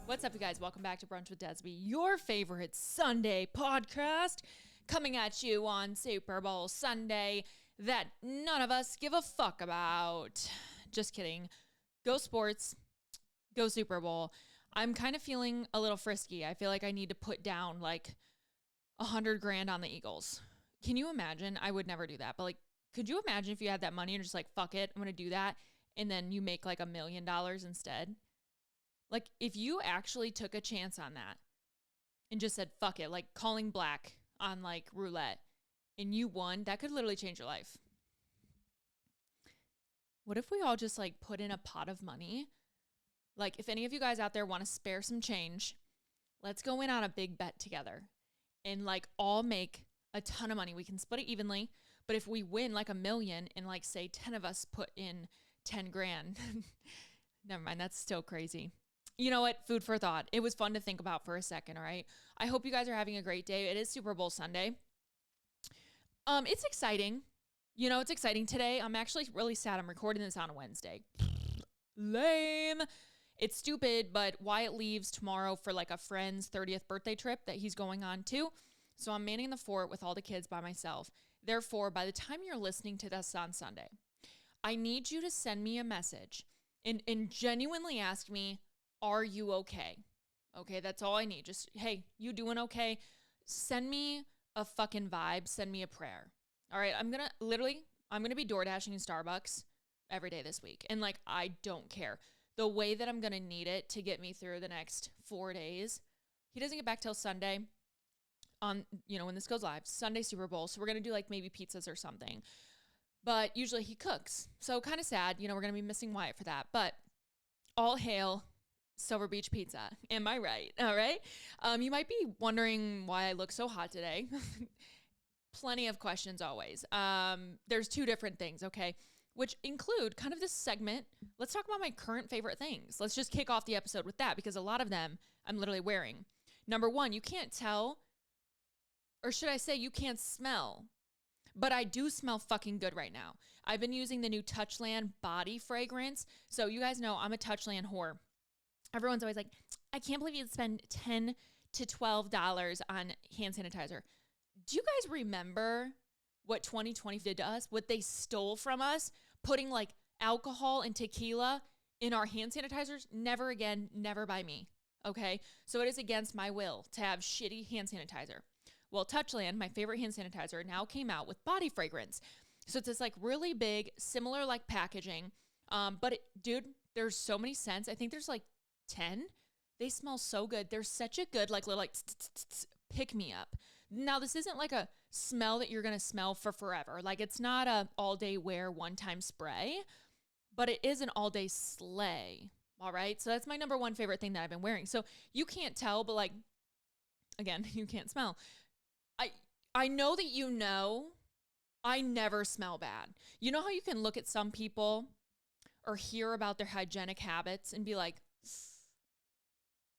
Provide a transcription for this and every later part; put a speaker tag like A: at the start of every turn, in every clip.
A: What's up, you guys? Welcome back to Brunch with Desb, your favorite Sunday podcast, coming at you on Super Bowl Sunday that none of us give a fuck about. Just kidding. Go sports. Go Super Bowl. I'm kind of feeling a little frisky. I feel like I need to put down like $100,000 on the Eagles. Can you imagine? I would never do that. But like, could you imagine if you had that money and just like, fuck it, I'm going to do that. And then you make like $1 million instead? Like, if you actually took a chance on that and just said, fuck it, like calling black on like roulette, and you won, that could literally change your life. What if we all just like put in a pot of money? Like, if any of you guys out there want to spare some change, let's go in on a big bet together and like all make a ton of money. We can split it evenly, but if we win like $1 million and like say 10 of us put in 10 grand, never mind, that's still crazy. You know what? Food for thought. It was fun to think about for a second, all right? I hope you guys are having a great day. It is Super Bowl Sunday. It's exciting. You know, it's exciting today. I'm actually really sad I'm recording this on a Wednesday. Lame. It's stupid, but Wyatt leaves tomorrow for like a friend's 30th birthday trip that he's going on too. So I'm manning the fort with all the kids by myself. Therefore, by the time you're listening to this on Sunday, I need you to send me a message and genuinely ask me, are you okay? Okay, that's all I need. Just, hey, you doing okay? Send me a fucking vibe. Send me a prayer. All right, I'm going to be door dashing in Starbucks every day this week. And like, I don't care. The way that I'm going to need it to get me through the next 4 days. He doesn't get back till Sunday on, when this goes live, Sunday Super Bowl. So we're going to do like maybe pizzas or something. But usually he cooks. So kind of sad, we're going to be missing Wyatt for that. But all hail Silver Beach Pizza. Am I right? All right. You might be wondering why I look so hot today. Plenty of questions always. There's two different things, okay, which include kind of this segment. Let's talk about my current favorite things. Let's just kick off the episode with that because a lot of them I'm literally wearing. Number one, you can't tell, or should I say you can't smell, but I do smell fucking good right now. I've been using the new Touchland body fragrance. So you guys know I'm a Touchland whore. Everyone's always like, I can't believe you'd spend $10 to $12 on hand sanitizer. Do you guys remember what 2020 did to us? What they stole from us? Putting like alcohol and tequila in our hand sanitizers? Never again, never by me. Okay? So it is against my will to have shitty hand sanitizer. Well, Touchland, my favorite hand sanitizer, now came out with body fragrance. So it's this like really big, similar like packaging. Dude, there's so many scents. I think there's like 10. They smell so good. They're such a good like little like pick me up. Now this isn't like a smell that you're going to smell for forever. Like it's not a all day wear one time spray, but it is an all day slay. All right. So that's my number one favorite thing that I've been wearing. So you can't tell, but like, again, you can't smell. I know that I never smell bad. You know how you can look at some people or hear about their hygienic habits and be like,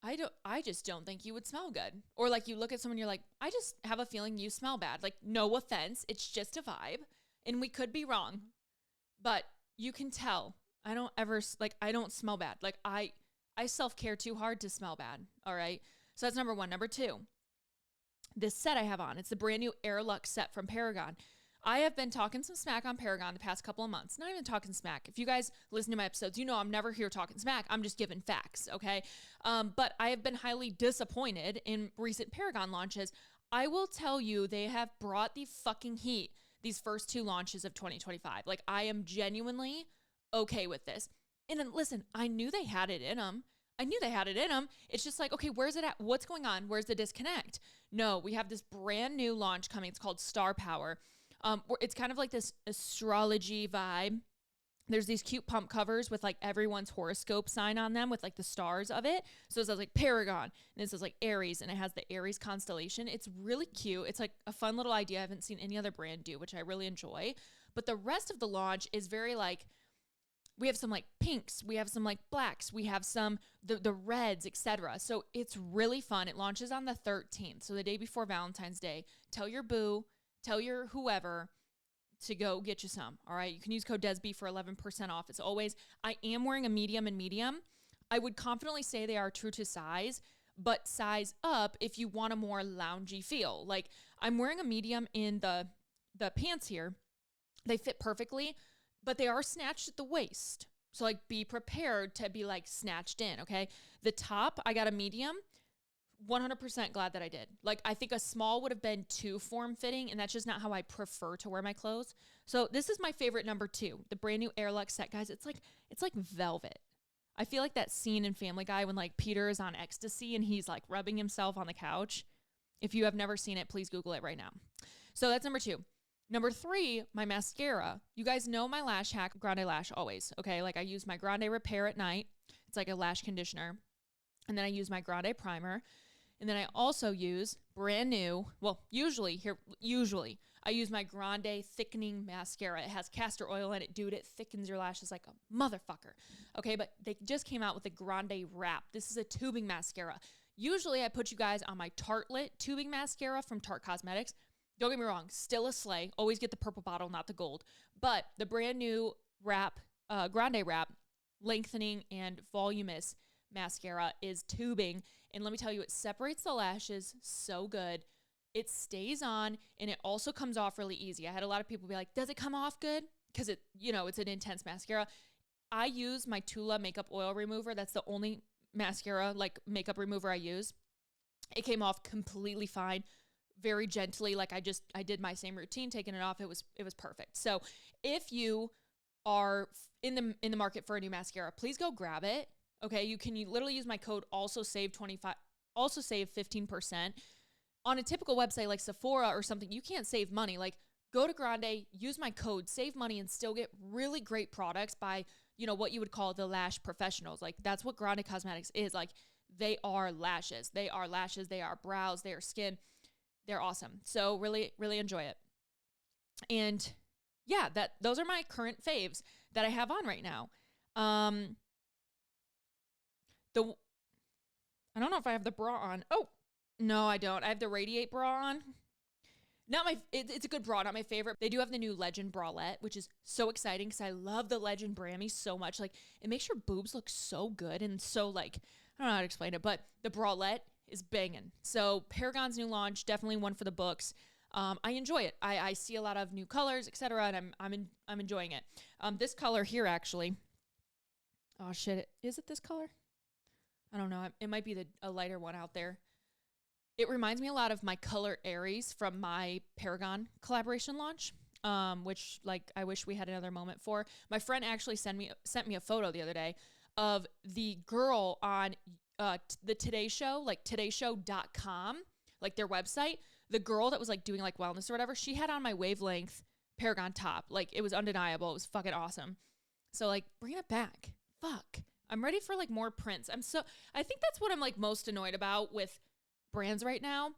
A: I just don't think you would smell good. Or like you look at someone, you're like, I just have a feeling you smell bad. Like, no offense. It's just a vibe. And we could be wrong, but you can tell. I don't smell bad. Like I self-care too hard to smell bad. All right. So that's number one. Number two, this set I have on, it's the brand new Air Luxe set from Paragon. I have been talking some smack on Paragon the past couple of months. Not even talking smack. If you guys listen to my episodes, you know I'm never here talking smack. I'm just giving facts, okay? But I have been highly disappointed in recent Paragon launches. I will tell you, they have brought the fucking heat these first two launches of 2025. Like, I am genuinely okay with this. And then, listen, I knew they had it in them. It's just like, okay, where's it at? What's going on? Where's the disconnect? No, we have this brand new launch coming. It's called Star Power. It's kind of like this astrology vibe. There's these cute pump covers with like everyone's horoscope sign on them with like the stars of it. So it says like Paragon and it says like Aries and it has the Aries constellation. It's really cute. It's like a fun little idea I haven't seen any other brand do, which I really enjoy. But the rest of the launch is very like, we have some like pinks, we have some like blacks, we have some the reds, etc. So it's really fun. It launches on the 13th. So the day before Valentine's Day. Tell your boo, tell your whoever to go get you some. All right. You can use code DESB for 11% off. As always, I am wearing a medium and medium. I would confidently say they are true to size, but size up if you want a more loungy feel. Like I'm wearing a medium in the pants here. They fit perfectly, but they are snatched at the waist. So like be prepared to be like snatched in, okay? The top, I got a medium. 100% glad that I did. Like I think a small would have been too form fitting, and that's just not how I prefer to wear my clothes. So this is my favorite number 2, the brand new Airlux set, guys. It's like velvet. I feel like that scene in Family Guy when like Peter is on ecstasy and he's like rubbing himself on the couch. If you have never seen it, please Google it right now. So that's number 2. Number 3, my mascara. You guys know my lash hack, Grande Lash always, okay? Like I use my Grande Repair at night. It's like a lash conditioner. And then I use my Grande Primer. And then I also use brand new, well, usually I use my Grande Thickening Mascara. It has castor oil in it. Dude, it thickens your lashes like a motherfucker. Okay, but they just came out with a Grande Wrap. This is a tubing mascara. Usually I put you guys on my Tartelette tubing mascara from Tarte Cosmetics. Don't get me wrong, still a slay. Always get the purple bottle, not the gold. But the brand new wrap, Grande Wrap, lengthening and voluminous mascara is tubing. And let me tell you, it separates the lashes so good. It stays on, and it also comes off really easy. I had a lot of people be like, does it come off good? Because it's an intense mascara. I use my Tula makeup oil remover. That's the only mascara, like makeup remover I use. It came off completely fine, very gently. Like I did my same routine, taking it off. It was perfect. So if you are in the market for a new mascara, please go grab it. Okay, you literally use my code also save 15%. On a typical website like Sephora or something, you can't save money. Like go to Grande, use my code, save money, and still get really great products by, what you would call the lash professionals. Like that's what Grande Cosmetics is. Like they are lashes. They are lashes. They are brows. They are skin. They're awesome. So really, really enjoy it. And yeah, those are my current faves that I have on right now. I don't know if I have the bra on. Oh, no, I don't. I have the Radiate bra on. It's a good bra, not my favorite. They do have the new Legend bralette, which is so exciting because I love the Legend Grammy so much. Like it makes your boobs look so good and so like, I don't know how to explain it, but the bralette is banging. So Paragon's new launch, definitely one for the books. I enjoy it. I see a lot of new colors, etc., and I'm enjoying it. This color here actually. Oh shit! Is it this color? I don't know. It might be a lighter one out there. It reminds me a lot of my color Aries from my Paragon collaboration launch, which like I wish we had another moment for. My friend actually sent me a photo the other day of the girl on the Today Show, like todayshow.com, like their website. The girl that was like doing like wellness or whatever, she had on my wavelength Paragon top. Like it was undeniable. It was fucking awesome. So like bring it back. Fuck. I'm ready for like more prints. I think that's what I'm like most annoyed about with brands right now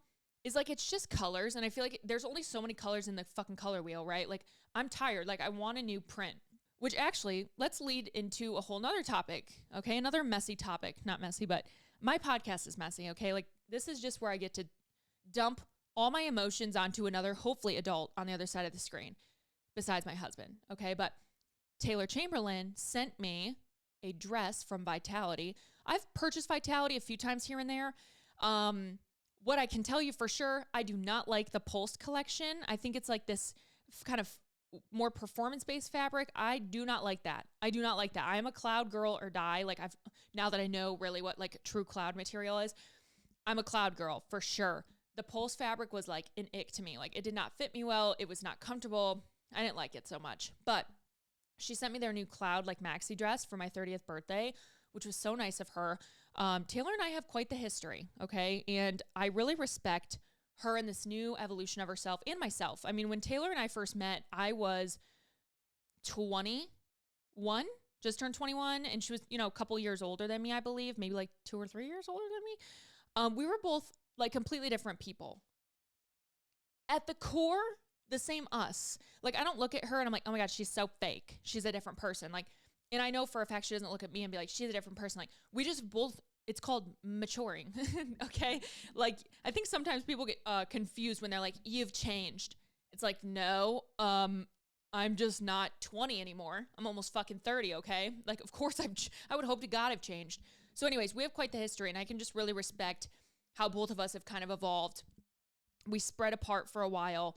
A: is like, it's just colors. And I feel like there's only so many colors in the fucking color wheel, right? Like I'm tired. Like I want a new print, which actually let's lead into a whole nother topic. Okay. Another messy topic, not messy, but my podcast is messy. Okay. Like this is just where I get to dump all my emotions onto another, hopefully adult on the other side of the screen besides my husband. Okay. But Taylor Chamberlain sent me a dress from Vitality. I've purchased Vitality a few times here and there. What I can tell you for sure, I do not like the Pulse collection. I think it's like this kind of more performance-based fabric. I do not like that. I am a cloud girl or die. Like now that I know really what like true cloud material is, I'm a cloud girl for sure. The Pulse fabric was like an ick to me. Like it did not fit me well. It was not comfortable. I didn't like it so much, but she sent me their new cloud like maxi dress for my 30th birthday, which was so nice of her. Taylor and I have quite the history, okay? And I really respect her and this new evolution of herself and myself. I mean, when Taylor and I first met, I was 21, just turned 21, and she was, a couple years older than me, I believe, maybe like 2 or 3 years older than me. We were both like completely different people. At the core, the same us. Like, I don't look at her and I'm like, oh my God, she's so fake. She's a different person. Like, and I know for a fact she doesn't look at me and be like, she's a different person. Like, we just both, it's called maturing. Okay. Like, I think sometimes people get confused when they're like, you've changed. It's like, no, I'm just not 20 anymore. I'm almost fucking 30. Okay. Like, of course I would hope to God I've changed. So anyways, we have quite the history, and I can just really respect how both of us have kind of evolved. We spread apart for a while,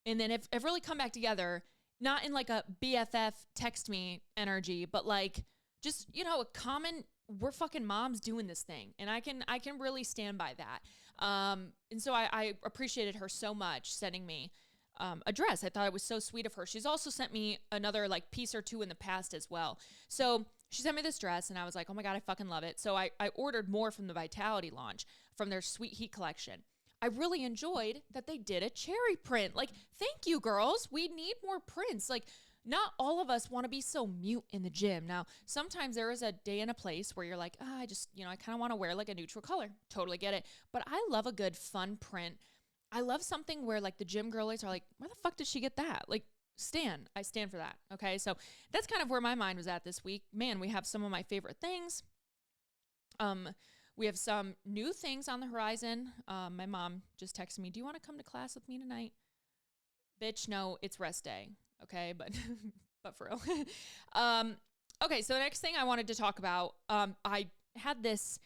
A: and then have really come back together, not in like a BFF text me energy, but like just, you know, a common, we're fucking moms doing this thing. And I can really stand by that. And so I appreciated her so much sending me a dress. I thought it was so sweet of her. She's also sent me another like piece or two in the past as well. So she sent me this dress and I was like, oh my God, I fucking love it. So I ordered more from the Vitality launch, from their Sweet Heat collection. I really enjoyed that they did a cherry print. Like, thank you, girls. We need more prints. Like, not all of us want to be so mute in the gym. Now, sometimes there is a day and a place where you're like, I just, you know, I kind of want to wear like a neutral color. Totally get it. But I love a good fun print. I love something where like the gym girlies are like, where the fuck did she get that? Like, I stand for that. Okay. So that's kind of where my mind was at this week. Man, we have some of my favorite things. We have some new things on the horizon. My mom just texted me, do you want to come to class with me tonight? Bitch, no, it's rest day. Okay, but for real. Okay, so the next thing I wanted to talk about, I had this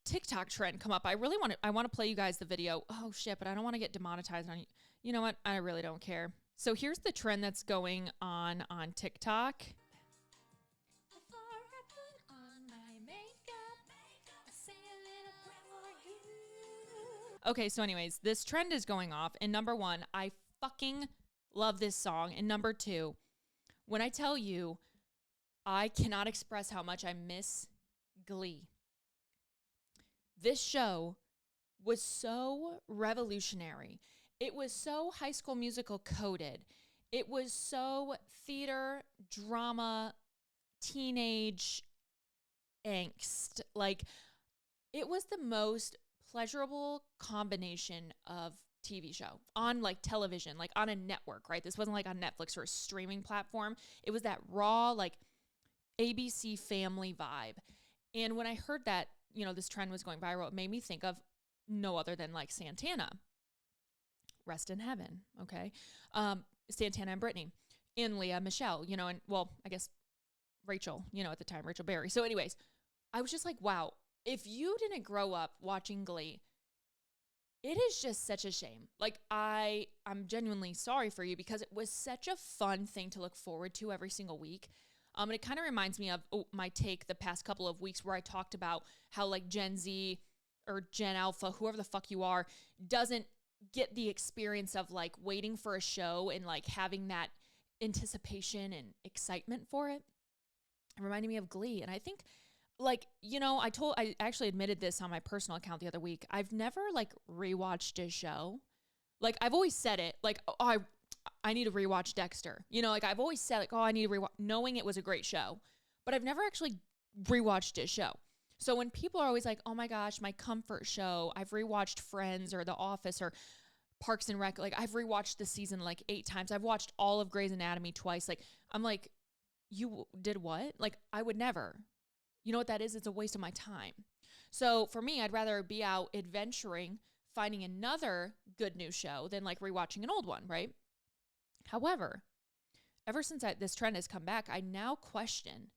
A: TikTok trend come up. I want to play you guys the video. Oh shit, but I don't want to get demonetized on you. You know what? I really don't care. So here's the trend that's going on TikTok. Okay, so anyways, this trend is going off. And number one, I fucking love this song. And number two, when I tell you, I cannot express how much I miss Glee. This show was so revolutionary. It was so High School Musical coded. It was so theater, drama, teenage angst. Like, it was the most pleasurable combination of TV show on like television, like on a network, right? This wasn't like on Netflix or a streaming platform. It was that raw, like ABC Family vibe. And when I heard that, you know, this trend was going viral, it made me think of no other than like Santana. Rest in heaven, okay? Santana and Brittany, and Leah Michelle, you know, and well, I guess Rachel, you know, at the time, Rachel Berry. So anyways, I was just like, wow, if you didn't grow up watching Glee, it is just such a shame. Like, I'm genuinely sorry for you because it was such a fun thing to look forward to every single week. And it kind of reminds me of my take the past couple of weeks where I talked about how like Gen Z or Gen Alpha, whoever the fuck you are, doesn't get the experience of like waiting for a show and like having that anticipation and excitement for it. It reminded me of Glee. And I think, like, you know, I actually admitted this on my personal account the other week. I've never like rewatched a show. Like, I've always said it, like, oh, I need to rewatch Dexter. You know, like I've always said like, oh, I need to rewatch, knowing it was a great show, but I've never actually rewatched a show. So when people are always like, oh my gosh, my comfort show, I've rewatched Friends or The Office or Parks and Rec. Like, I've rewatched the season like 8 times. I've watched all of Grey's Anatomy twice. Like, I'm like, you did what? Like, I would never. You know what that is? It's a waste of my time. So for me, I'd rather be out adventuring, finding another good new show than like rewatching an old one, right? However, ever since this trend has come back, I now question,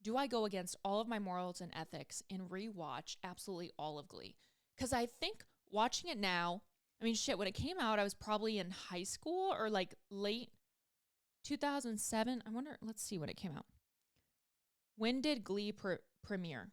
A: do I go against all of my morals and ethics and rewatch absolutely all of Glee? Because I think watching it now, I mean, shit, when it came out, I was probably in high school or like late 2007. I wonder, let's see when it came out. When did Glee premiere?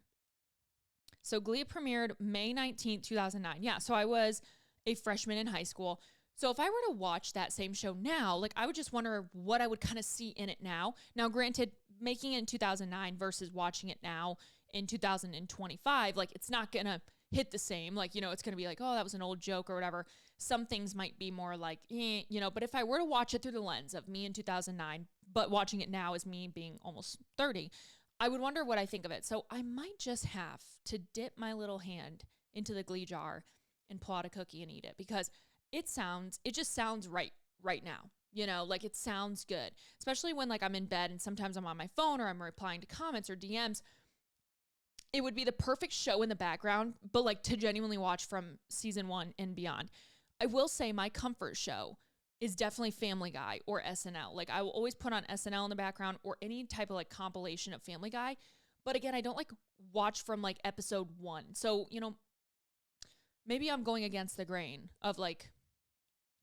A: So Glee premiered May 19th, 2009. Yeah, so I was a freshman in high school. So if I were to watch that same show now, like I would just wonder what I would kind of see in it now. Now, granted, making it in 2009 versus watching it now in 2025, like it's not going to hit the same. Like, you know, it's going to be like, oh, that was an old joke or whatever. Some things might be more like, you know, but if I were to watch it through the lens of me in 2009, but watching it now as me being almost 30, I would wonder what I think of it. So I might just have to dip my little hand into the Glee jar and pull out a cookie and eat it because it just sounds right now. You know, like it sounds good, especially when like I'm in bed and sometimes I'm on my phone or I'm replying to comments or DMs. It would be the perfect show in the background, but like to genuinely watch from season 1 and beyond. I will say my comfort show is definitely Family Guy or SNL. Like I will always put on SNL in the background or any type of like compilation of Family Guy. But again, I don't like watch from like episode 1. So, you know, maybe I'm going against the grain of like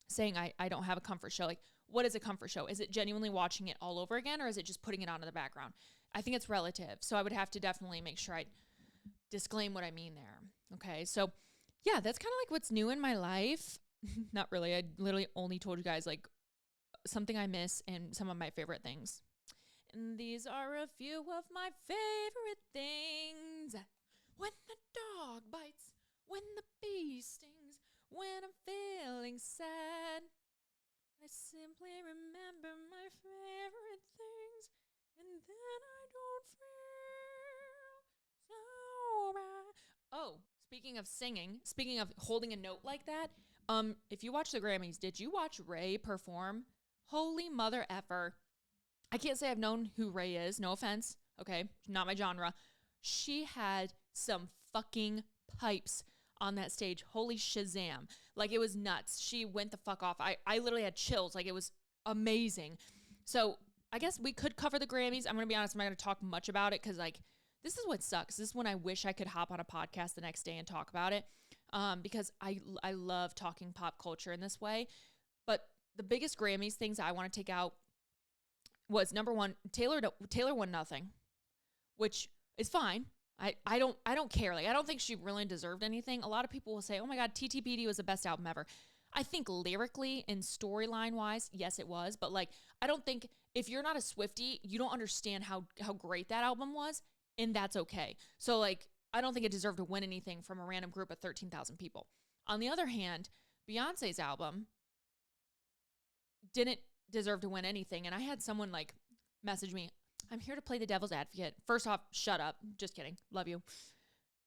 A: saying I don't have a comfort show. Like, what is a comfort show? Is it genuinely watching it all over again, or is it just putting it on in the background? I think it's relative. So I would have to definitely make sure I disclaim what I mean there. Okay. So yeah, that's kind of like what's new in my life. Not really. I literally only told you guys like something I miss and some of my favorite things. And these are a few of my favorite things. When the dog bites, when the bee stings, when I'm feeling sad, I simply remember my favorite things, and then I don't feel so right. Oh, speaking of singing, speaking of holding a note like that, if you watch the Grammys, did you watch Ray perform? Holy mother effer. I can't say I've known who Ray is, no offense, okay, not my genre. She had some fucking pipes on that stage. Holy Shazam. Like, it was nuts. She went the fuck off. I literally had chills. Like, it was amazing. So I guess we could cover the Grammys. I'm going to be honest, I'm not going to talk much about it because, like, this is what sucks. This is when I wish I could hop on a podcast the next day and talk about it, because I love talking pop culture in this way. But the biggest Grammys things I want to take out was, number one, Taylor won nothing, which is fine. I don't care. Like, I don't think she really deserved anything. A lot of people will say, oh my God, TTPD was the best album ever. I think lyrically and storyline wise, yes, it was. But like, I don't think, if you're not a Swiftie, you don't understand how great that album was. And that's okay. So like, I don't think it deserved to win anything from a random group of 13,000 people. On the other hand, Beyonce's album didn't deserve to win anything. And I had someone like message me, I'm here to play the devil's advocate. First off, shut up. Just kidding. Love you.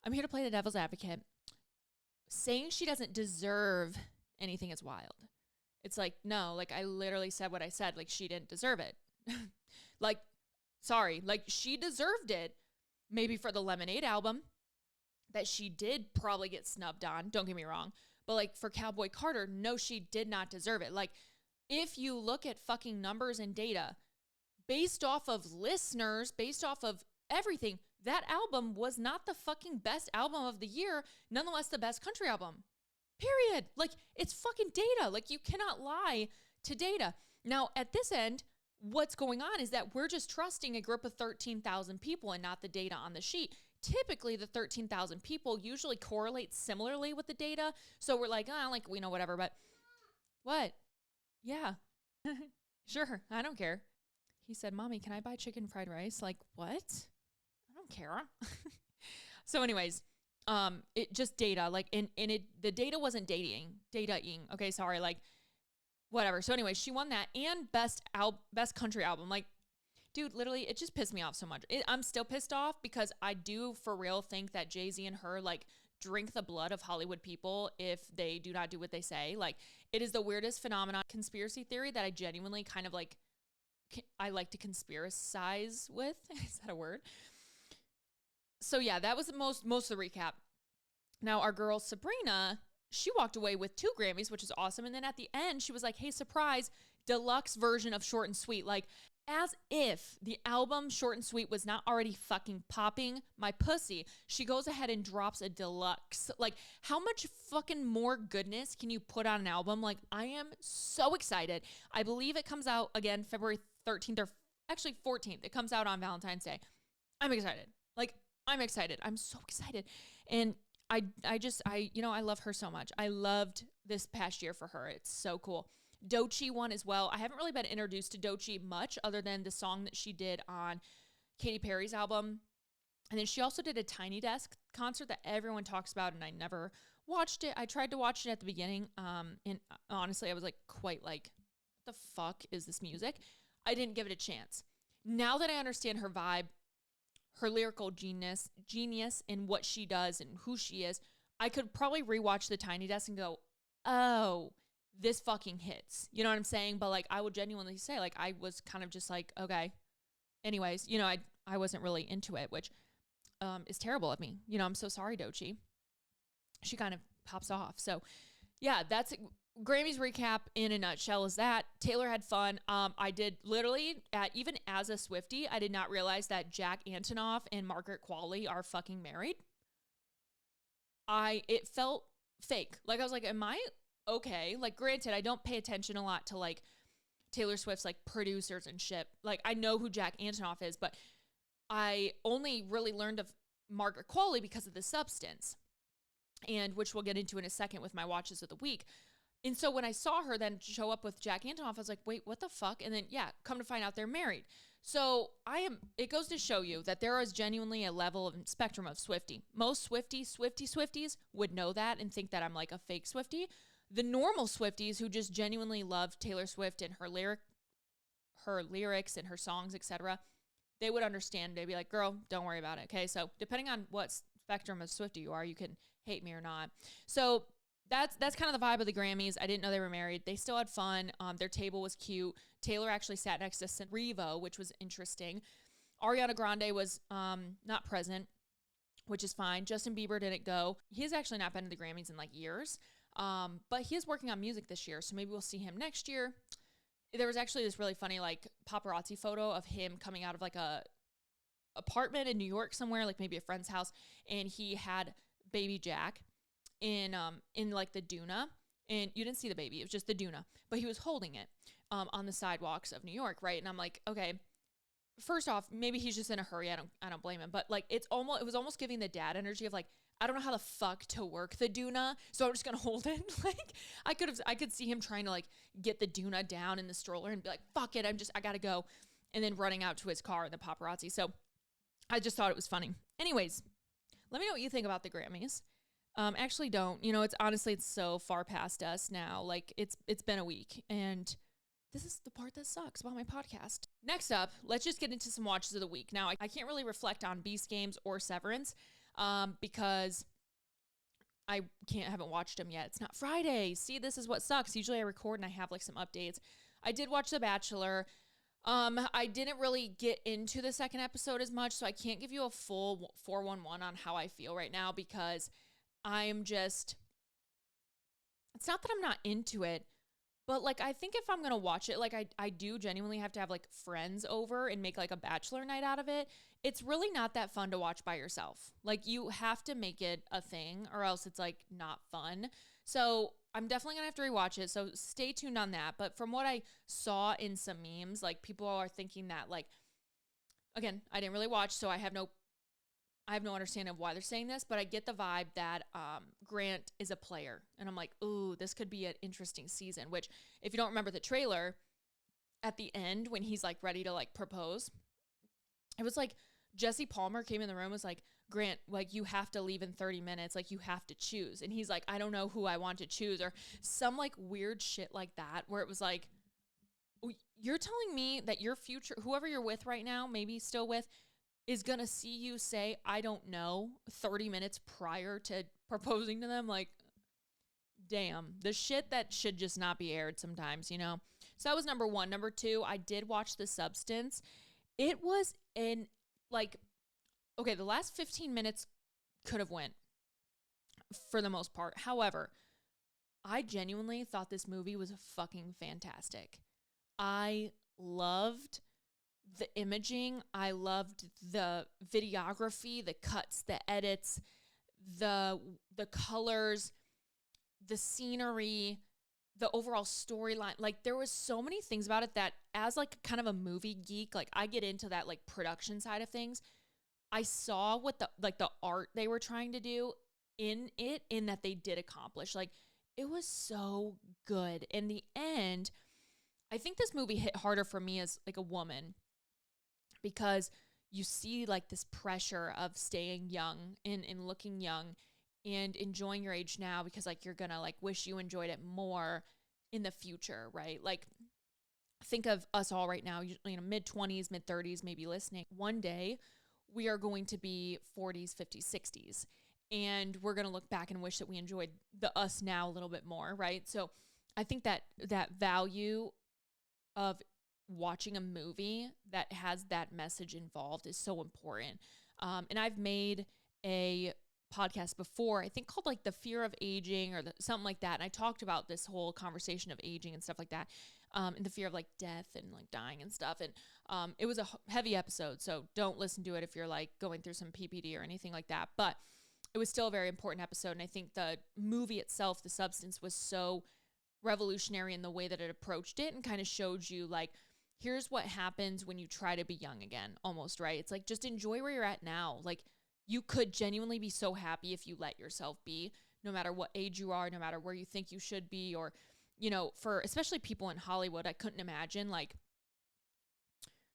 A: I'm here to play the devil's advocate. Saying she doesn't deserve anything is wild. It's like, no, like, I literally said what I said. Like, she didn't deserve it. Like, sorry. Like, she deserved it. Maybe for the Lemonade album that she did probably get snubbed on. Don't get me wrong. But like, for Cowboy Carter, no, she did not deserve it. Like, if you look at fucking numbers and data, based off of listeners, based off of everything, that album was not the fucking best album of the year, nonetheless the best country album. Period. Like, it's fucking data. Like, you cannot lie to data. Now, at this end, what's going on is that we're just trusting a group of 13,000 people and not the data on the sheet. Typically, the 13,000 people usually correlate similarly with the data. So we're like, oh, like, we know whatever, but what? Yeah, sure. I don't care. He said, Mommy, can I buy chicken fried rice? Like, what? I don't care. So anyways, it just data, like, and the data wasn't dataing. Okay. Sorry. Like, whatever. So anyways, she won that and best country album. Like, dude, literally, it just pissed me off so much. I'm still pissed off because I do for real think that Jay-Z and her, like, drink the blood of Hollywood people if they do not do what they say. Like, it is the weirdest phenomenon, conspiracy theory that I genuinely kind of like, I like to conspiracize with. Is that a word? So yeah, that was most of the recap. Now our girl Sabrina, she walked away with 2 Grammys, which is awesome. And then at the end, she was like, hey, surprise, deluxe version of Short and Sweet. Like, as if the album Short and Sweet was not already fucking popping my pussy. She goes ahead and drops a deluxe. Like, how much fucking more goodness can you put on an album? Like, I am so excited. I believe it comes out again February 13th or actually 14th. It comes out on Valentine's Day. I'm excited. Like, I'm excited. I'm so excited. And I love her so much. I loved this past year for her. It's so cool. Doechii won as well. I haven't really been introduced to Doechii much other than the song that she did on Katy Perry's album. And then she also did a Tiny Desk concert that everyone talks about, and I never watched it. I tried to watch it at the beginning, and honestly, I was like, quite like, what the fuck is this music? I didn't give it a chance. Now that I understand her vibe, her lyrical genius, and what she does and who she is, I could probably rewatch the Tiny Desk and go, oh, this fucking hits. You know what I'm saying? But like, I would genuinely say, like, I was kind of just like, okay. Anyways, you know, I wasn't really into it, which is terrible of me. You know, I'm so sorry, Doechii. She kind of pops off. So yeah, that's Grammys recap in a nutshell is that Taylor had fun. I did literally, even as a Swiftie, I did not realize that Jack Antonoff and Margaret Qualley are fucking married. It felt fake. Like, I was like, am I okay? Like, granted, I don't pay attention a lot to like Taylor Swift's like producers and shit. Like, I know who Jack Antonoff is, but I only really learned of Margaret Qualley because of The Substance, and which we'll get into in a second with my watches of the week. And so when I saw her then show up with Jack Antonoff, I was like, wait, what the fuck? And then, yeah, come to find out they're married. So it goes to show you that there is genuinely a level of spectrum of Swiftie. Most Swifties would know that and think that I'm like a fake Swiftie. The normal Swifties who just genuinely love Taylor Swift and her lyrics and her songs, etc., they would understand. They'd be like, girl, don't worry about it. Okay. So depending on what spectrum of Swiftie you are, you can hate me or not. So that's kind of the vibe of the Grammys. I didn't know they were married. They still had fun. Their table was cute. Taylor actually sat next to Revo, which was interesting. Ariana Grande was not present, which is fine. Justin Bieber didn't go. He's actually not been to the Grammys in like years, but he is working on music this year, so maybe we'll see him next year. There was actually this really funny like paparazzi photo of him coming out of like a apartment in New York somewhere, like maybe a friend's house, and he had baby Jack in like the Duna, and you didn't see the baby, it was just the Duna, but he was holding it on the sidewalks of New York, right? And I'm like, okay, first off, maybe he's just in a hurry. I don't blame him, but like it was almost giving the dad energy of like, I don't know how the fuck to work the Duna, so I'm just gonna hold it. Like I could see him trying to like get the Duna down in the stroller and be like, fuck it, I gotta go, and then running out to his car in the paparazzi. So I just thought it was funny. Anyways, let me know what you think about the Grammys. Actually don't. It's honestly, it's so far past us now. Like it's been a week, and this is the part that sucks about my podcast. Next up, let's just get into some watches of the week. Now, I can't really reflect on Beast Games or Severance because I haven't watched them yet. It's not Friday. See, this is what sucks. Usually I record and I have like some updates. I did watch The Bachelor. I didn't really get into the second episode as much, so I can't give you a full 411 on how I feel right now because it's not that I'm not into it, but like, I think if I'm going to watch it, like I do genuinely have to have like friends over and make like a bachelor night out of it. It's really not that fun to watch by yourself. Like you have to make it a thing or else it's like not fun. So I'm definitely going to have to rewatch it. So stay tuned on that. But from what I saw in some memes, like people are thinking that like, again, I didn't really watch, so I have no understanding of why they're saying this, but I get the vibe that Grant is a player. And I'm like, ooh, this could be an interesting season, which if you don't remember the trailer, at the end when he's like ready to like propose, it was like Jesse Palmer came in the room, was like, Grant, like you have to leave in 30 minutes. Like you have to choose. And he's like, I don't know who I want to choose, or some like weird shit like that, where it was like, you're telling me that your future, whoever you're with right now, maybe still with, is going to see you say, I don't know, 30 minutes prior to proposing to them. Like, damn, the shit that should just not be aired sometimes, So that was number one. Number two, I did watch The Substance. It was okay, the last 15 minutes could have went for the most part. However, I genuinely thought this movie was fucking fantastic. I loved the imaging. I loved the videography, the cuts, the edits, the colors, the scenery, the overall storyline. Like there was so many things about it that as like kind of a movie geek, like I get into that like production side of things. I saw what the art they were trying to do in that they did accomplish. Like it was so good. In the end, I think this movie hit harder for me as like a woman, because you see like this pressure of staying young and looking young and enjoying your age now, because like you're gonna like wish you enjoyed it more in the future, right? Like think of us all right now, mid-20s, mid-30s, maybe listening. One day we are going to be 40s, 50s, 60s, and we're going to look back and wish that we enjoyed the us now a little bit more, right? So I think that value of watching a movie that has that message involved is so important. And I've made a podcast before, I think called like the fear of aging or something like that. And I talked about this whole conversation of aging and stuff like that. And the fear of like death and like dying and stuff. And it was a heavy episode, so don't listen to it if you're like going through some PPD or anything like that. But it was still a very important episode. And I think the movie itself, The Substance, was so revolutionary in the way that it approached it and kind of showed you like, here's what happens when you try to be young again, almost, right? It's like, just enjoy where you're at now. Like, you could genuinely be so happy if you let yourself be, no matter what age you are, no matter where you think you should be, or, you know, for especially people in Hollywood, I couldn't imagine like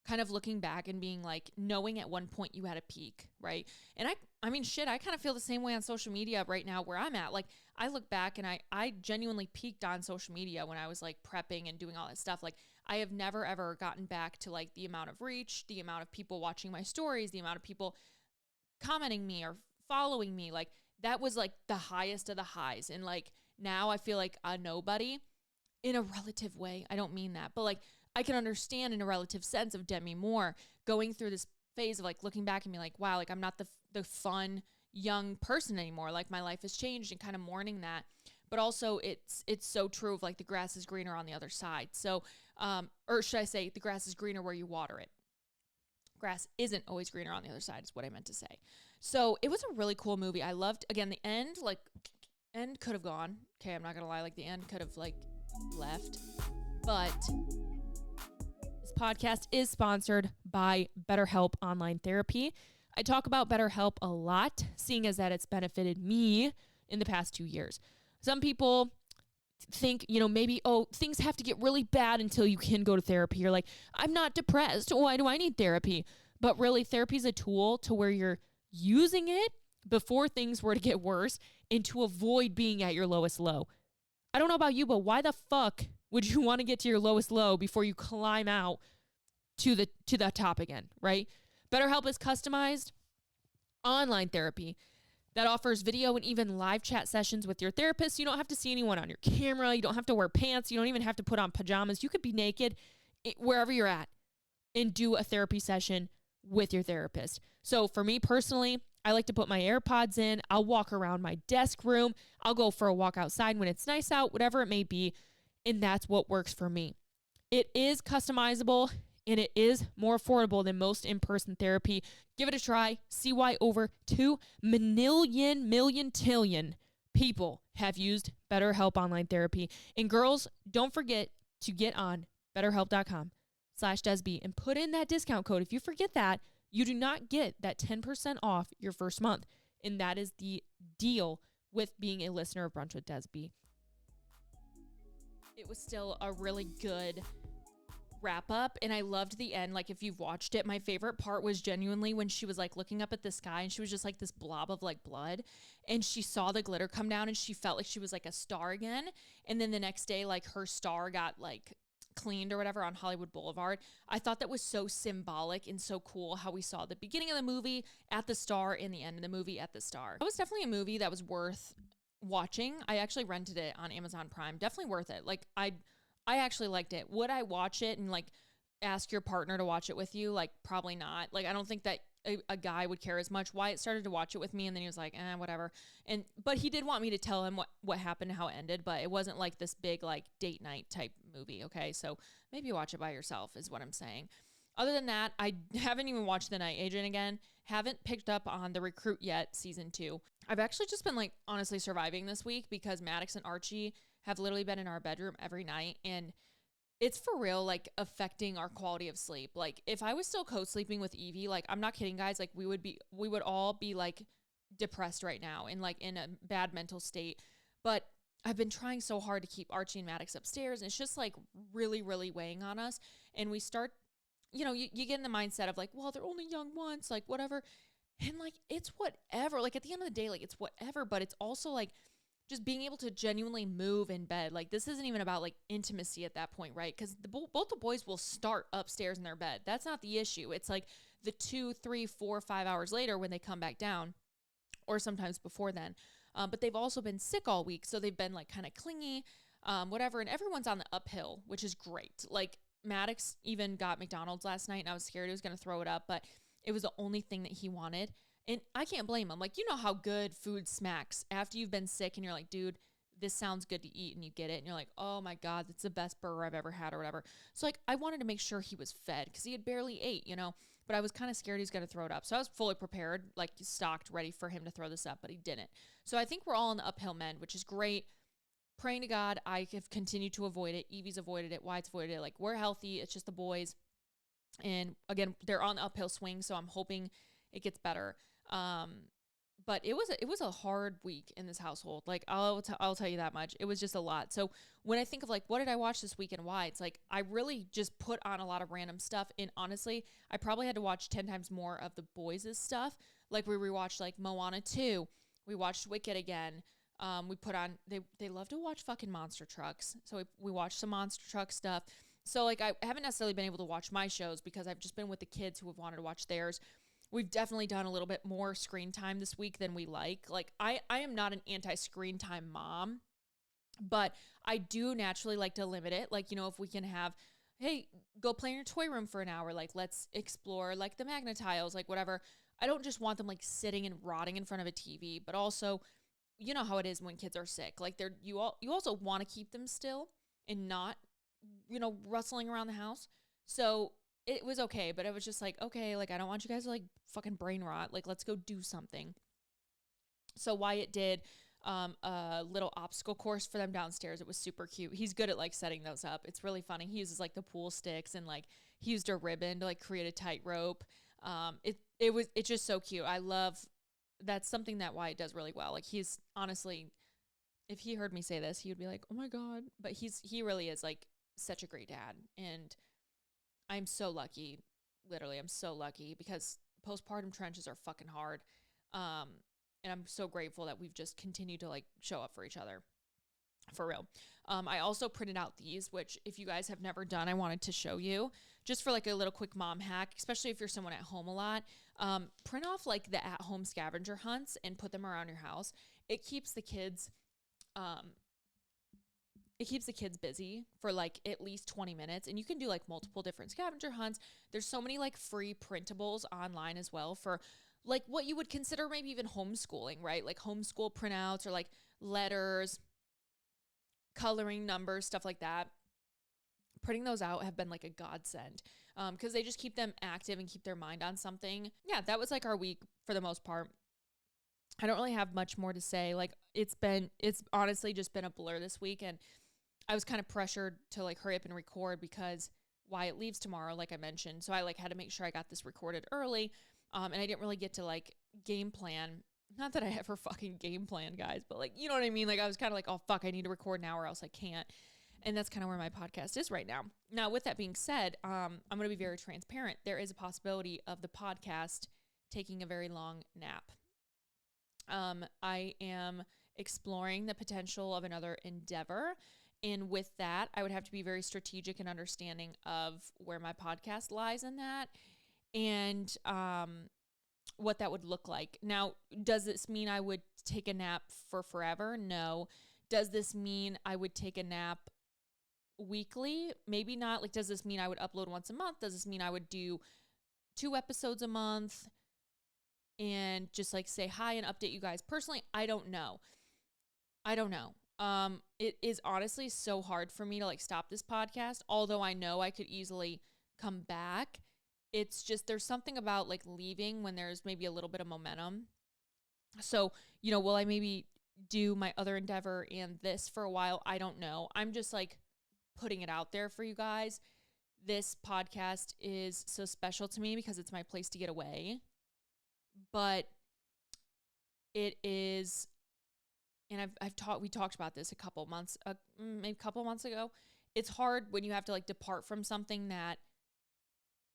A: kind of looking back and being like, knowing at one point you had a peak, right? And I mean, shit, I kind of feel the same way on social media right now where I'm at. Like, I look back and I genuinely peaked on social media when I was like prepping and doing all that stuff. Like, I have never, ever gotten back to like the amount of reach, the amount of people watching my stories, the amount of people commenting me or following me. Like, that was like the highest of the highs. And like, now I feel like a nobody in a relative way. I don't mean that, but like, I can understand in a relative sense of Demi Moore going through this phase of like looking back and be like, wow, like I'm not the fun young person anymore. Like, my life has changed, and kind of mourning that. But also it's so true of like the grass is greener on the other side. So, or should I say the grass is greener where you water it. Grass isn't always greener on the other side is what I meant to say. So it was a really cool movie. I loved, again, the end, like end could have gone. Okay. I'm not going to lie. Like, the end could have like left, but this podcast is sponsored by BetterHelp Online Therapy. I talk about BetterHelp a lot, seeing as that it's benefited me in the past 2 years. Some people think, you know, maybe, oh, things have to get really bad until you can go to therapy. You're like, I'm not depressed. Why do I need therapy? But really, therapy is a tool to where you're using it before things were to get worse and to avoid being at your lowest low. I don't know about you, but why the fuck would you want to get to your lowest low before you climb out to the top again, right? BetterHelp is customized online therapy that offers video and even live chat sessions with your therapist. You don't have to see anyone on your camera. You don't have to wear pants. You don't even have to put on pajamas. You could be naked wherever you're at and do a therapy session with your therapist. So for me personally, I like to put my AirPods in. I'll walk around my desk room. I'll go for a walk outside when it's nice out, whatever it may be. And that's what works for me. It is customizable and it is more affordable than most in-person therapy. Give it a try. See why over 2 million people have used BetterHelp Online Therapy. And girls, don't forget to get on BetterHelp.com/DESB and put in that discount code. If you forget that, you do not get that 10% off your first month. And that is the deal with being a listener of Brunch with Desb. It was still a really good wrap up, and I loved the end. Like, if you've watched it, my favorite part was genuinely when she was like looking up at the sky and she was just like this blob of like blood, and she saw the glitter come down and she felt like she was like a star again. And then the next day, like, her star got like cleaned or whatever on Hollywood Boulevard. I thought that was so symbolic and so cool how we saw the beginning of the movie at the star and the end of the movie at the star. It was definitely a movie that was worth watching. I actually rented it on Amazon Prime. Definitely worth it. Like, I actually liked it. Would I watch it and like ask your partner to watch it with you? Like, probably not. Like, I don't think that a guy would care as much. Wyatt started to watch it with me and then he was like, whatever. But he did want me to tell him what happened and how it ended, but it wasn't like this big like date night type movie. Okay. So maybe watch it by yourself is what I'm saying. Other than that, I haven't even watched The Night Agent again. Haven't picked up on The Recruit yet, season 2. I've actually just been like honestly surviving this week because Maddox and Archie have literally been in our bedroom every night, and it's for real, like, affecting our quality of sleep. Like, if I was still co-sleeping with Evie, like, I'm not kidding, guys, like, we would all be like depressed right now and like in a bad mental state. But I've been trying so hard to keep Archie and Maddox upstairs, and it's just like really, really weighing on us. And we start, you know, you get in the mindset of like, well, they're only young once, like whatever. And like, it's whatever. Like, at the end of the day, like, it's whatever, but it's also like just being able to genuinely move in bed. Like, this isn't even about like intimacy at that point, right? Because both the boys will start upstairs in their bed. That's not the issue. It's like the 2, 3, 4, 5 hours later when they come back down, or sometimes before then. But they've also been sick all week, so they've been like kind of clingy, whatever. And everyone's on the uphill, which is great. Like, Maddox even got McDonald's last night, and I was scared he was going to throw it up, but it was the only thing that he wanted. And I can't blame them. Like, you know how good food smacks after you've been sick and you're like, dude, this sounds good to eat, and you get it and you're like, oh my God, that's the best burger I've ever had or whatever. So like I wanted to make sure he was fed because he had barely ate, you know, but I was kind of scared he's going to throw it up. So I was fully prepared, like stocked, ready for him to throw this up, but he didn't. So I think we're all on the uphill mend, which is great. Praying to God, I have continued to avoid it. Evie's avoided it. Wyatt's avoided it. Like we're healthy. It's just the boys. And again, they're on the uphill swing. So I'm hoping it gets better. But it was a hard week in this household. Like I'll tell you that much. It was just a lot. So when I think of like, what did I watch this week and why? It's like, I really just put on a lot of random stuff. And honestly, I probably had to watch 10 times more of the boys' stuff. Like we rewatched like Moana 2. We watched Wicked again. We put on, they love to watch fucking monster trucks. So we watched some monster truck stuff. So like, I haven't necessarily been able to watch my shows because I've just been with the kids who have wanted to watch theirs. We've definitely done a little bit more screen time this week than we like. Like I am not an anti-screen time mom, but I do naturally like to limit it. Like, you know, if we can have, hey, go play in your toy room for an hour. Like let's explore like the Magna tiles, like whatever. I don't just want them like sitting and rotting in front of a TV, but also, you know how it is when kids are sick. Like you also want to keep them still and not, you know, rustling around the house. So it was okay, but it was just like, okay, like I don't want you guys to like fucking brain rot. Like let's go do something. So Wyatt did a little obstacle course for them downstairs. It was super cute. He's good at like setting those up. It's really funny. He uses like the pool sticks and like he used a ribbon to like create a tightrope. It's just so cute. That's something that Wyatt does really well. Like he's honestly, if he heard me say this, he would be like, oh my God. But he really is like such a great dad. And I'm so lucky. Literally, I'm so lucky because postpartum trenches are fucking hard. And I'm so grateful that we've just continued to like show up for each other. For real. I also printed out these, which if you guys have never done, I wanted to show you just for like a little quick mom hack, especially if you're someone at home a lot. Print off like the at-home scavenger hunts and put them around your house. It keeps the kids busy for like at least 20 minutes, and you can do like multiple different scavenger hunts. There's so many like free printables online as well for like what you would consider maybe even homeschooling, right? Like homeschool printouts or like letters, coloring numbers, stuff like that. Printing those out have been like a godsend because they just keep them active and keep their mind on something. Yeah, that was like our week for the most part. I don't really have much more to say. Like it's honestly just been a blur this week, and I was kind of pressured to like hurry up and record because Wyatt leaves tomorrow, like I mentioned. So I like had to make sure I got this recorded early. And I didn't really get to like game plan. Not that I ever fucking game plan, guys, but like, you know what I mean? Like I was kind of like, oh fuck, I need to record now or else I can't. And that's kind of where my podcast is right now. Now, with that being said, I'm going to be very transparent. There is a possibility of the podcast taking a very long nap. I am exploring the potential of another endeavor. And with that, I would have to be very strategic and understanding of where my podcast lies in that and what that would look like. Now, does this mean I would take a nap for forever? No. Does this mean I would take a nap weekly? Maybe not. Like, does this mean I would upload once a month? Does this mean I would do 2 episodes a month and just like say hi and update you guys? Personally, I don't know. It is honestly so hard for me to like stop this podcast, although I know I could easily come back. It's just, there's something about like leaving when there's maybe a little bit of momentum. So, you know, will I maybe do my other endeavor and this for a while? I don't know. I'm just like putting it out there for you guys. This podcast is so special to me because it's my place to get away. But it is, and we talked about this maybe a couple months ago. It's hard when you have to like depart from something that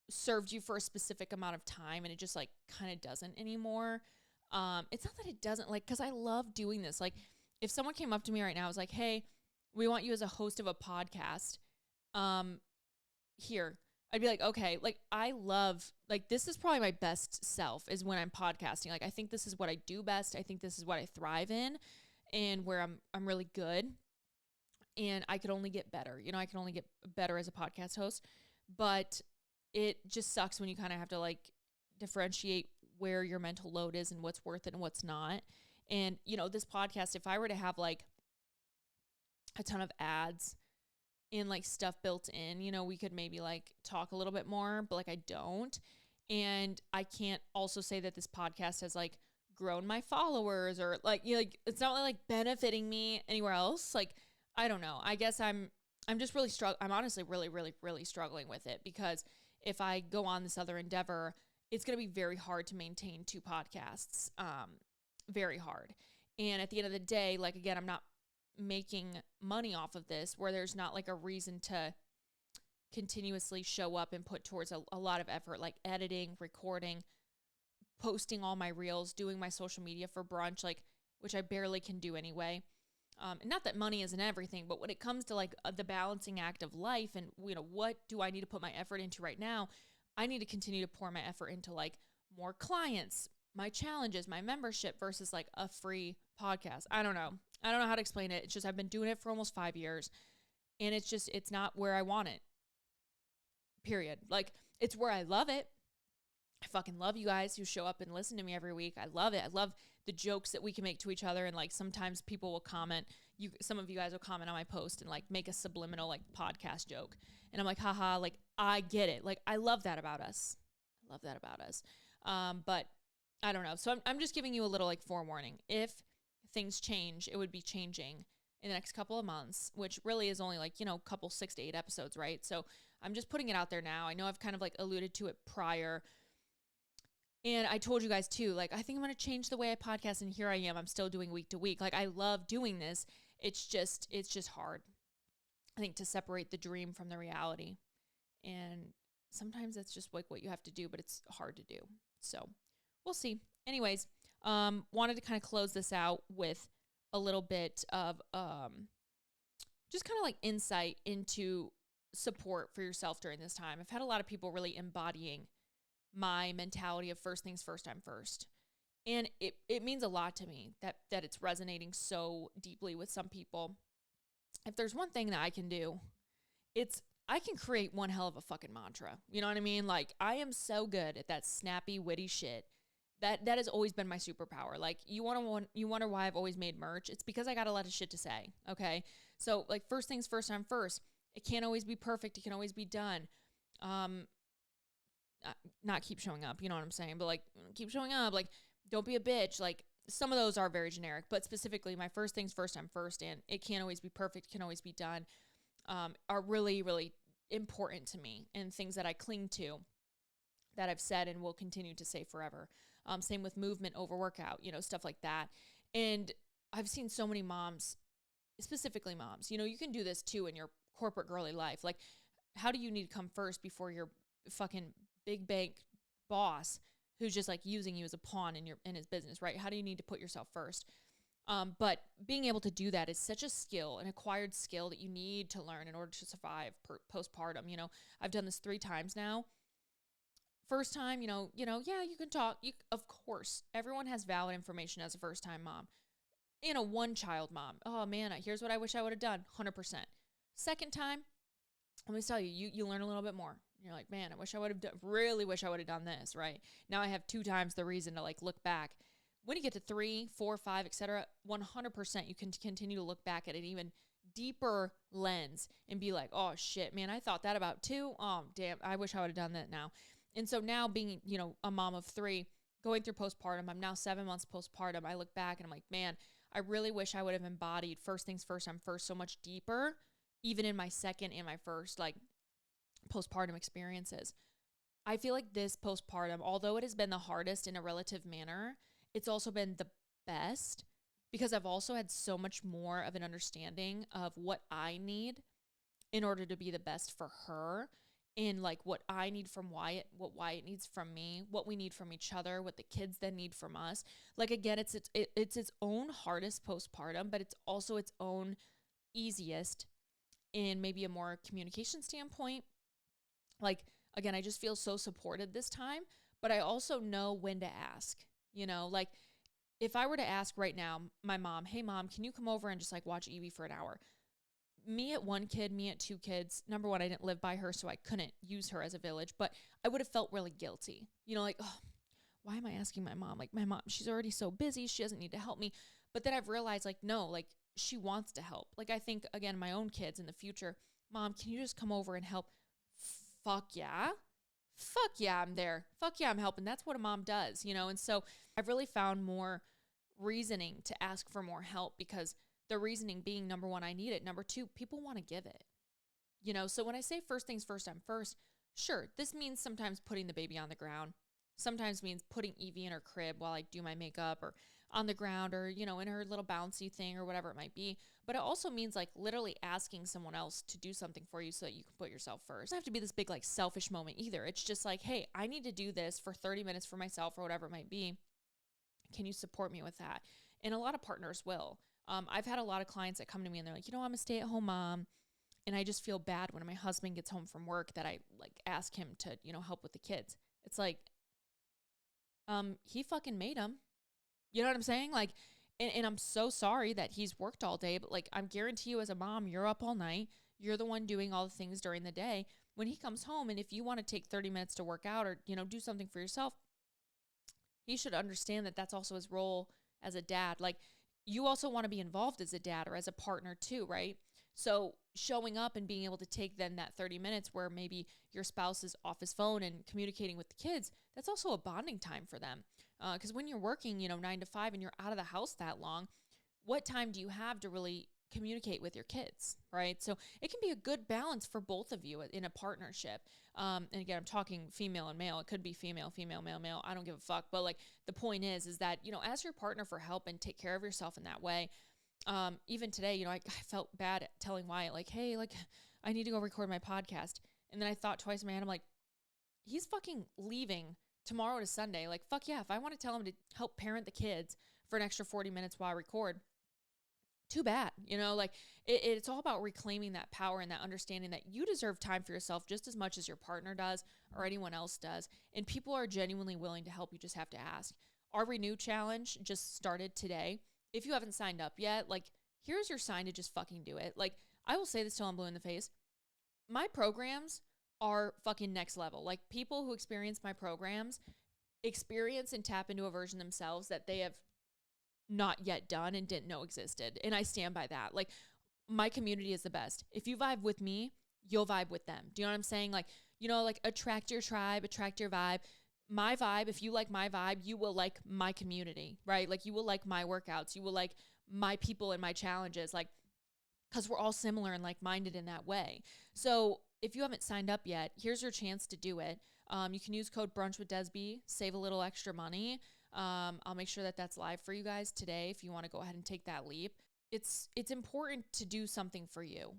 A: served you for a specific amount of time and it just like kind of doesn't anymore. It's not that it doesn't, like, because I love doing this. Like if someone came up to me right now, I was like, hey, we want you as a host of a podcast. Here, I'd be like, okay, like I love, like, this is probably my best self is when I'm podcasting. Like, I think this is what I do best. I think this is what I thrive in and where I'm really good. And I could only get better. You know, I can only get better as a podcast host, but it just sucks when you kind of have to like differentiate where your mental load is and what's worth it and what's not. And, you know, this podcast, if I were to have like a ton of ads and like stuff built in, you know, we could maybe like talk a little bit more, but like I don't. And I can't also say that this podcast has like grown my followers or like, you know, like it's not like benefiting me anywhere else. Like, I don't know. I guess I'm just really I'm honestly really struggling with it, because if I go on this other endeavor, it's going to be very hard to maintain 2 podcasts. Very hard. And at the end of the day, like, again, I'm not making money off of this, where there's not like a reason to continuously show up and put towards a lot of effort, like editing, recording, posting all my reels, doing my social media for brunch, like, which I barely can do anyway. And not that money isn't everything, but when it comes to like the balancing act of life and, you know, what do I need to put my effort into right now? I need to continue to pour my effort into like more clients, my challenges, my membership versus like a free podcast. I don't know how to explain it. It's just, I've been doing it for almost 5 years, and it's not where I want it. Period. Like, it's where I love it. I fucking love you guys who show up and listen to me every week. I love it. I love the jokes that we can make to each other. And like, sometimes people will comment, some of you guys will comment on my post and like make a subliminal like podcast joke. And I'm like, haha, like, I get it. Like, I love that about us. But I don't know. So I'm just giving you a little like forewarning. If things change, it would be changing in the next couple of months, which really is only like, you know, couple 6 to 8 episodes, right? So I'm just putting it out there now. I know I've kind of like alluded to it prior. And I told you guys too, like, I think I'm going to change the way I podcast, and here I am. I'm still doing week to week. Like, I love doing this. It's just hard, I think, to separate the dream from the reality. And sometimes that's just like what you have to do, but it's hard to do. So we'll see. Anyways, wanted to kind of close this out with a little bit of just kind of like insight into support for yourself during this time. I've had a lot of people really embodying my mentality of first things first, I'm first. And it means a lot to me that it's resonating so deeply with some people. If there's one thing that I can do, it's I can create one hell of a fucking mantra. You know what I mean? Like, I am so good at that snappy, witty shit. That has always been my superpower. Like, you wonder why I've always made merch? It's because I got a lot of shit to say, okay? So, like, first things first, I'm first. It can't always be perfect. It can always be done. Not keep showing up, you know what I'm saying? But, like, keep showing up. Like, don't be a bitch. Like, some of those are very generic. But specifically, my first things first, I'm first. And it can't always be perfect. It can always be done. Are really, really important to me, and things that I cling to, that I've said and will continue to say forever. Same with movement over workout, you know, stuff like that. And I've seen so many moms, specifically moms, you know, you can do this too in your corporate girly life. Like, how do you need to come first before your fucking big bank boss who's just like using you as a pawn in his business, right? How do you need to put yourself first? But being able to do that is such a skill, an acquired skill that you need to learn in order to survive postpartum. You know, I've done this 3 times now. First time, yeah, you can talk. Of course, everyone has valid information as a first time mom. You know, one child mom. Oh man, here's what I wish I would have done. 100%. Second time, let me tell you, you learn a little bit more. You're like, man, really wish I would have done this, right? Now I have 2 times the reason to like look back. When you get to 3, 4, 5, etc., 100% you can continue to look back at an even deeper lens and be like, oh shit, man, I thought that about 2. Oh, damn, I wish I would have done that now. And so now being, you know, a mom of 3, going through postpartum, I'm now 7 months postpartum. I look back and I'm like, man, I really wish I would have embodied first things first, I'm first so much deeper, even in my second and my first, like, postpartum experiences. I feel like this postpartum, although it has been the hardest in a relative manner, it's also been the best, because I've also had so much more of an understanding of what I need in order to be the best for her, and like what I need from Wyatt, what Wyatt needs from me, what we need from each other, what the kids then need from us. Like, again, it's its own hardest postpartum, but it's also its own easiest in maybe a more communication standpoint. Like, again, I just feel so supported this time, but I also know when to ask. You know, like, if I were to ask right now, my mom, hey mom, can you come over and just like watch Evie for an hour? Me at 1 kid, me at 2 kids. Number one, I didn't live by her, so I couldn't use her as a village, but I would have felt really guilty. You know, like, oh, why am I asking my mom? Like, my mom, she's already so busy. She doesn't need to help me. But then I've realized, like, no, like, she wants to help. Like, I think, again, my own kids in the future, Mom, can you just come over and help? Fuck yeah. Fuck yeah, I'm there. Fuck yeah, I'm helping. That's what a mom does, you know? And so I've really found more reasoning to ask for more help, because the reasoning being, number one, I need it. Number two, people want to give it, you know? So when I say first things first, I'm first, sure, this means sometimes putting the baby on the ground. Sometimes means putting Evie in her crib while I do my makeup, or on the ground, or, you know, in her little bouncy thing or whatever it might be. But it also means like literally asking someone else to do something for you so that you can put yourself first. It doesn't have to be this big like selfish moment either. It's just like, hey, I need to do this for 30 minutes for myself or whatever it might be. Can you support me with that? And a lot of partners will. I've had a lot of clients that come to me and they're like, you know, I'm a stay-at-home mom, and I just feel bad when my husband gets home from work that I like ask him to, you know, help with the kids. It's like, he fucking made them. You know what I'm saying? Like, and I'm so sorry that he's worked all day, but like, I'm guarantee you as a mom, you're up all night. You're the one doing all the things during the day. When he comes home, and if you want to take 30 minutes to work out or, you know, do something for yourself, he should understand that that's also his role as a dad. Like, you also want to be involved as a dad or as a partner too, right? So showing up and being able to take then that 30 minutes where maybe your spouse is off his phone and communicating with the kids, that's also a bonding time for them. Because when you're working, you know, 9 to 5 and you're out of the house that long, what time do you have to really communicate with your kids, right? So it can be a good balance for both of you in a partnership. And again, I'm talking female and male. It could be female, female, male, male. I don't give a fuck. But like the point is that, you know, ask your partner for help and take care of yourself in that way. Even today, you know, I felt bad telling Wyatt, like, hey, like, I need to go record my podcast. And then I thought twice in my head, I'm like, he's fucking leaving tomorrow to Sunday. Like, fuck yeah. If I want to tell him to help parent the kids for an extra 40 minutes while I record, too bad. You know, like it's all about reclaiming that power and that understanding that you deserve time for yourself just as much as your partner does or anyone else does. And people are genuinely willing to help. You just have to ask. Our Renew Challenge just started today. If you haven't signed up yet, like, here's your sign to just fucking do it. Like, I will say this till I'm blue in the face. My programs are fucking next level. Like, people who experience my programs experience and tap into a version themselves that they have not yet done and didn't know existed. And I stand by that. Like, my community is the best. If you vibe with me, you'll vibe with them. Do you know what I'm saying? Like, you know, like attract your tribe, attract your vibe. My vibe, if you like my vibe, you will like my community, right? Like, you will like my workouts. You will like my people and my challenges, like, because we're all similar and like-minded in that way. So if you haven't signed up yet, here's your chance to do it. You can use code BRUNCH WITH DESB, save a little extra money. I'll make sure that that's live for you guys today if you want to go ahead and take that leap. It's important to do something for you.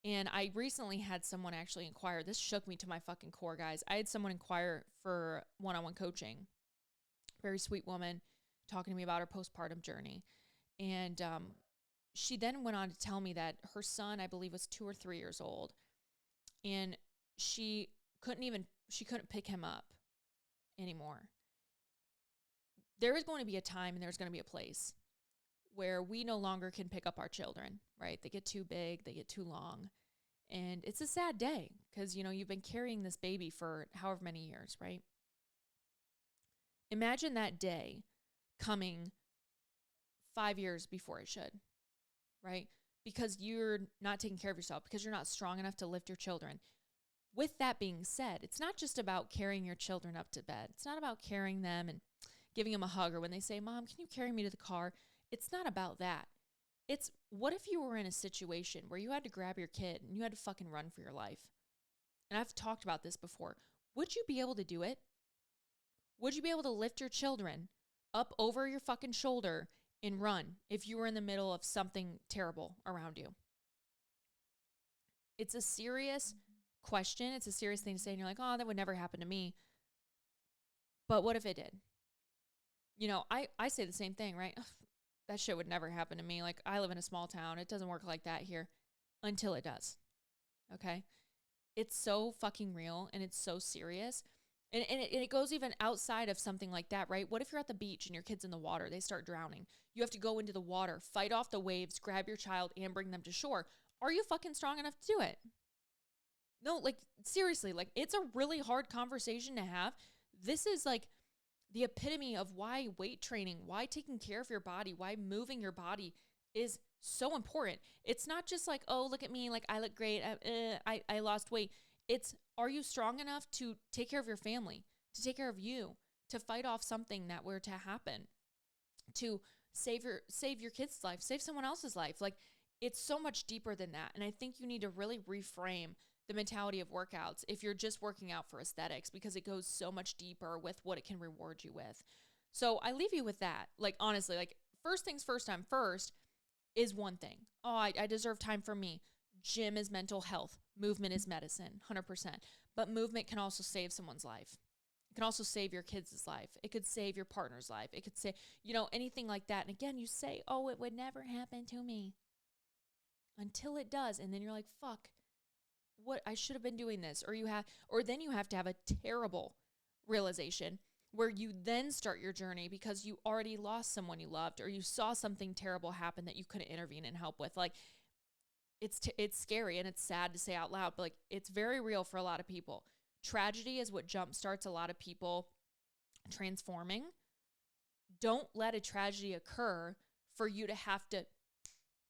A: And I recently had someone actually inquire. This shook me to my fucking core, guys. I had someone inquire for one-on-one coaching. Very sweet woman talking to me about her postpartum journey. And she then went on to tell me that her son, I believe, was 2 or 3 years old. And she couldn't pick him up anymore. There is going to be a time and there's going to be a place where we no longer can pick up our children, right? They get too big, they get too long. And it's a sad day because, you know, you've been carrying this baby for however many years, right? Imagine that day coming 5 years before it should, right? Because you're not taking care of yourself, because you're not strong enough to lift your children. With that being said, it's not just about carrying your children up to bed. It's not about carrying them and giving them a hug, or when they say, Mom, can you carry me to the car? It's not about that. It's, what if you were in a situation where you had to grab your kid and you had to fucking run for your life? And I've talked about this before. Would you be able to do it? Would you be able to lift your children up over your fucking shoulder and run if you were in the middle of something terrible around you? It's a serious question. It's a serious thing to say. And you're like, oh, that would never happen to me. But what if it did? You know, I say the same thing, right? Ugh, that shit would never happen to me. Like, I live in a small town. It doesn't work like that here until it does. Okay? It's so fucking real and it's so serious. And it goes even outside of something like that, right? What if you're at the beach and your kid's in the water? They start drowning. You have to go into the water, fight off the waves, grab your child, and bring them to shore. Are you fucking strong enough to do it? No, like, seriously, like, it's a really hard conversation to have. This is like, the epitome of why weight training, why taking care of your body, why moving your body is so important. It's not just like, oh, look at me, like I look great, I lost weight. It's, are you strong enough to take care of your family, to take care of you, to fight off something that were to happen, to save your kid's life, save someone else's life? Like, it's so much deeper than that. And I think you need to really reframe the mentality of workouts if you're just working out for aesthetics, because it goes so much deeper with what it can reward you with. So I leave you with that. Like, honestly, like, first things first, time first is one thing. Oh, I deserve time for me. Gym is mental health. Movement is medicine, 100%. But movement can also save someone's life. It can also save your kids' life. It could save your partner's life. It could say, anything like that. And again, you say, oh, it would never happen to me, until it does. And then you're like, fuck, what, I should have been doing this. Or then you have to have a terrible realization where you then start your journey because you already lost someone you loved, or you saw something terrible happen that you couldn't intervene and help with. Like, it's scary and it's sad to say out loud, but like, it's very real for a lot of people. Tragedy is what jumpstarts a lot of people transforming. Don't let a tragedy occur for you to have to,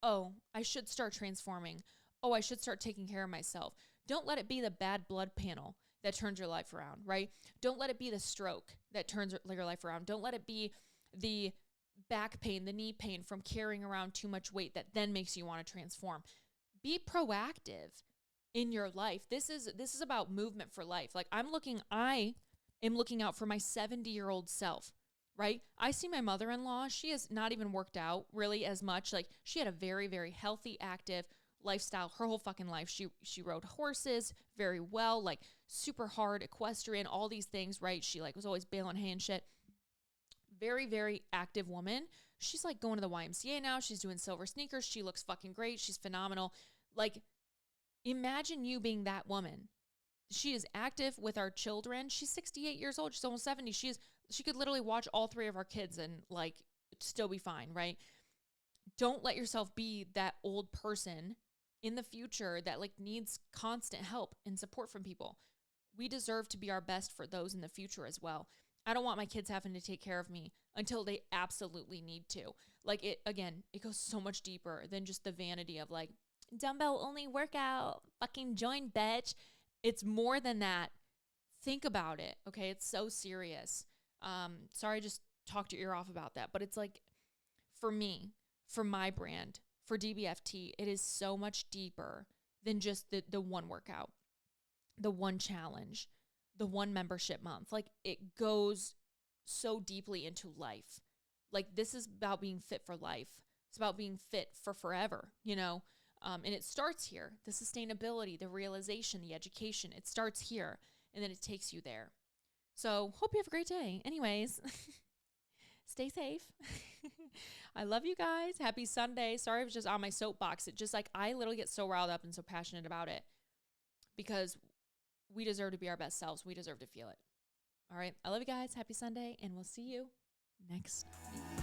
A: oh, I should start transforming. Oh, I should start taking care of myself. Don't let it be the bad blood panel that turns your life around, right? Don't let it be the stroke that turns your life around. Don't let it be the back pain, the knee pain from carrying around too much weight that then makes you want to transform. Be proactive in your life. This is about movement for life. Like, I am looking out for my 70-year-old self, right? I see my mother-in-law. She has not even worked out really as much. Like, she had a very, very healthy, active lifestyle her whole fucking life. She rode horses very well, like super hard equestrian, all these things, right? She like was always baling hay and shit. Very, very active woman. She's like going to the YMCA now. She's doing silver sneakers. She looks fucking great. She's phenomenal. Like, imagine you being that woman. She is active with our children. She's 68 years old. She's almost 70. She could literally watch all three of our kids and like still be fine, right? Don't let yourself be that old person in the future that like needs constant help and support from people. We deserve to be our best for those in the future as well. I don't want my kids having to take care of me until they absolutely need to. Like, it goes so much deeper than just the vanity of like, dumbbell only workout, fucking join, bitch. It's more than that. Think about it, okay? It's so serious. Sorry I just talked your ear off about that, but it's like, for me, for my brand, for DBFT, it is so much deeper than just the one workout, the one challenge, the one membership month. Like, it goes so deeply into life. Like, this is about being fit for life. It's about being fit for forever, and it starts here. The sustainability, the realization, the education, it starts here, and then it takes you there. So hope you have a great day. Anyways, stay safe. I love you guys. Happy Sunday. Sorry I was just on my soapbox. It just like, I literally get so riled up and so passionate about it because we deserve to be our best selves. We deserve to feel it. All right. I love you guys. Happy Sunday, and we'll see you next week.